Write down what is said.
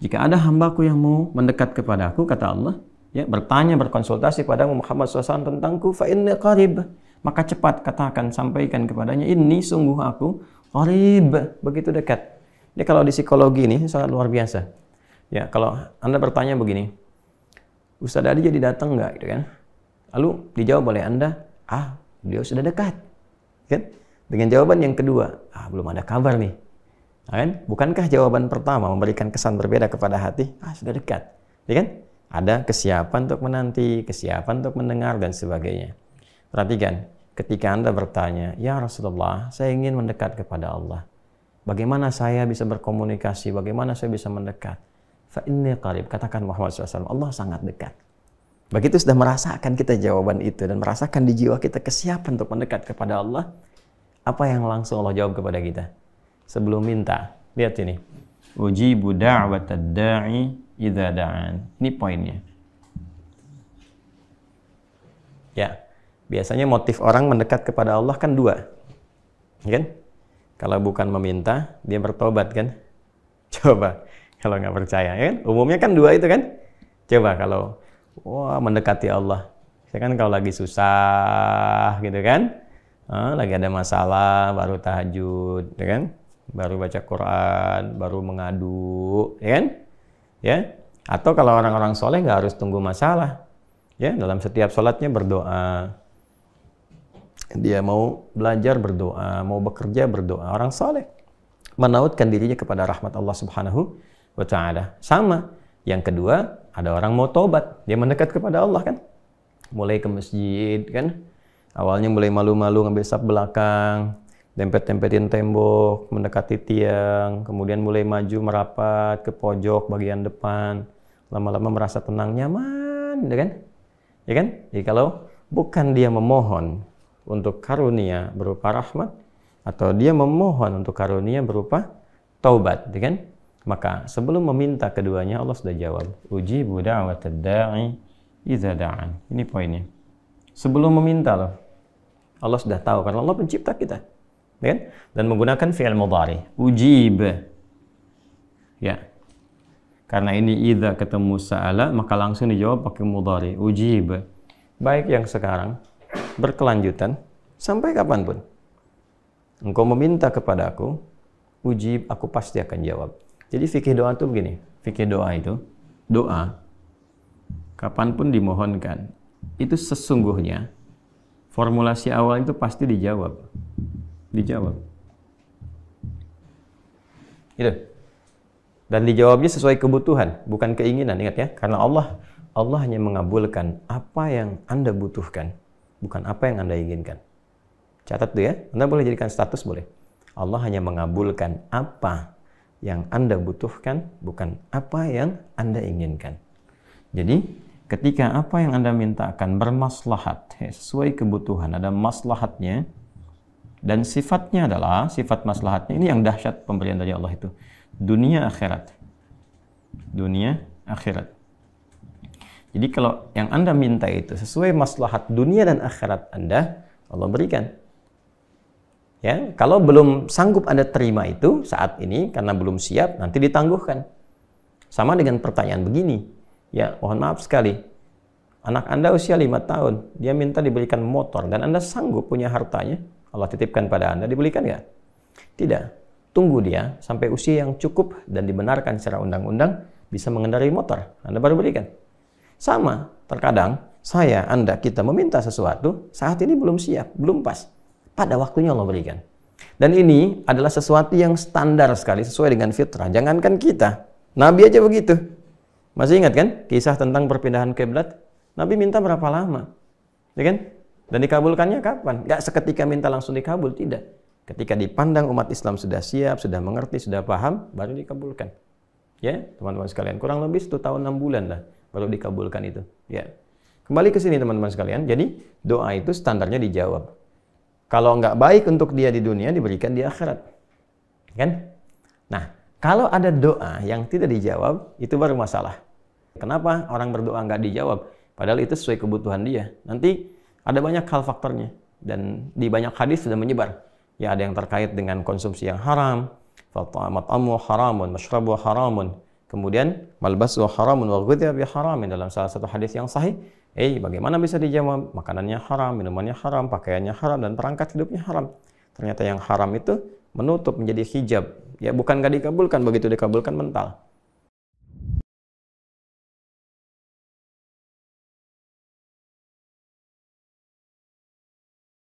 Jika ada hambaku yang mau mendekat kepadaku, kata Allah, ya, bertanya, berkonsultasi padamu Muhammad SAW tentangku, fa inni qarib, maka cepat katakan, sampaikan kepadanya, ini sungguh aku qarib, begitu dekat. Jadi kalau di psikologi ini sangat luar biasa. Ya, kalau Anda bertanya begini, Ustaz Adi jadi datang nggak, gitu kan? Lalu dijawab oleh Anda, beliau sudah dekat, kan? Dengan jawaban yang kedua, belum ada kabar nih. Kan? Bukankah jawaban pertama memberikan kesan berbeda kepada hati? Sudah dekat, ya kan? Ada kesiapan untuk menanti, kesiapan untuk mendengar, dan sebagainya. Perhatikan, ketika Anda bertanya, ya Rasulullah, saya ingin mendekat kepada Allah. Bagaimana saya bisa berkomunikasi? Bagaimana saya bisa mendekat? Fa inni qarib, katakan Muhammad SAW, Allah sangat dekat. Begitu sudah merasakan kita jawaban itu dan merasakan di jiwa kita kesiapan untuk mendekat kepada Allah, apa yang langsung Allah jawab kepada kita? Sebelum minta, lihat ini. Ujibu da'watad da'i idza da'an. Ini poinnya. Ya, biasanya motif orang mendekat kepada Allah kan dua. Kan? Kalau bukan meminta, dia bertobat kan? Coba, kalau nggak percaya, ya kan? Umumnya kan dua itu kan? Coba kalau mendekati Allah. Saya kan kalau lagi susah gitu kan? Lagi ada masalah, baru tahajud, ya kan? Baru baca Quran, baru mengadu, ya kan? Ya. Atau kalau orang-orang soleh nggak harus tunggu masalah, ya, dalam setiap sholatnya berdoa. Dia mau belajar berdoa, mau bekerja berdoa. Orang soleh menautkan dirinya kepada rahmat Allah Subhanahu wa Ta'ala. Sama. Yang kedua, ada orang mau tobat, dia mendekat kepada Allah kan? Mulai ke masjid kan? Awalnya mulai malu-malu ngambil saf belakang, dempet-dempetin tembok, mendekati tiang, kemudian mulai maju merapat ke pojok bagian depan, lama-lama merasa tenang, nyaman, ya kan? Ya kan? Jadi kalau bukan dia memohon untuk karunia berupa rahmat, atau dia memohon untuk karunia berupa taubat, ya kan? Maka sebelum meminta keduanya, Allah sudah jawab, ujibu da'watad da'i idza da'an. Ini poinnya. Sebelum meminta loh, Allah sudah tahu karena Allah pencipta kita. Ya kan? Dan menggunakan fi'il mudhari, ujib. Ya. Karena ini idza ketemu sa'ala, maka langsung dijawab pakai mudhari, ujib. Baik yang sekarang, berkelanjutan, sampai kapanpun. Engkau meminta kepadaku, ujib, aku pasti akan jawab. Jadi fikih doa itu begini, fikih doa itu, doa, kapanpun dimohonkan, itu sesungguhnya, formulasi awal itu pasti dijawab. Dijawab. Gitu. Dan dijawabnya sesuai kebutuhan, bukan keinginan. Ingat ya, karena Allah hanya mengabulkan apa yang Anda butuhkan, bukan apa yang Anda inginkan. Catat tuh ya, Anda boleh jadikan status, boleh. Allah hanya mengabulkan apa yang Anda butuhkan, bukan apa yang Anda inginkan. Jadi, ketika apa yang Anda minta akan bermaslahat, sesuai kebutuhan, ada maslahatnya, dan sifatnya adalah, sifat maslahatnya, ini yang dahsyat pemberian dari Allah itu. Dunia akhirat. Dunia akhirat. Jadi kalau yang Anda minta itu sesuai maslahat dunia dan akhirat Anda, Allah berikan. Ya, kalau belum sanggup Anda terima itu saat ini karena belum siap, nanti ditangguhkan. Sama dengan pertanyaan begini. Ya, mohon maaf sekali. Anak Anda usia 5 tahun, dia minta diberikan motor dan Anda sanggup punya hartanya, Allah titipkan pada Anda, diberikan nggak? Tidak. Tunggu dia sampai usia yang cukup dan dibenarkan secara undang-undang bisa mengendarai motor. Anda baru berikan. Sama, terkadang saya, Anda, kita meminta sesuatu, saat ini belum siap, belum pas. Pada waktunya Allah berikan. Dan ini adalah sesuatu yang standar sekali, sesuai dengan fitrah. Jangankan kita, Nabi aja begitu. Masih ingat kan kisah tentang perpindahan kiblat? Nabi minta berapa lama? Ya kan? Dan dikabulkannya kapan? Gak seketika minta langsung dikabul, tidak. Ketika dipandang umat Islam sudah siap, sudah mengerti, sudah paham, baru dikabulkan. Ya, teman-teman sekalian, kurang lebih 1 tahun 6 bulan lah baru dikabulkan itu. Ya. Kembali ke sini teman-teman sekalian. Jadi doa itu standarnya dijawab. Kalau nggak baik untuk dia di dunia, diberikan di akhirat. Kan? Nah, kalau ada doa yang tidak dijawab, itu baru masalah. Kenapa orang berdoa nggak dijawab? Padahal itu sesuai kebutuhan dia. Nanti ada banyak hal faktornya. Dan di banyak hadis sudah menyebar. Ya, ada yang terkait dengan konsumsi yang haram. Fat'amu haramun, mashrabu haramun. Kemudian malbasu haramun wa ghudhiya bi haramin, dalam salah satu hadis yang sahih, bagaimana bisa dijawab? Makanannya haram, minumannya haram, pakaiannya haram, dan perangkat hidupnya haram. Ternyata yang haram itu menutup, menjadi hijab. Ya bukan gak dikabulkan, begitu dikabulkan mental.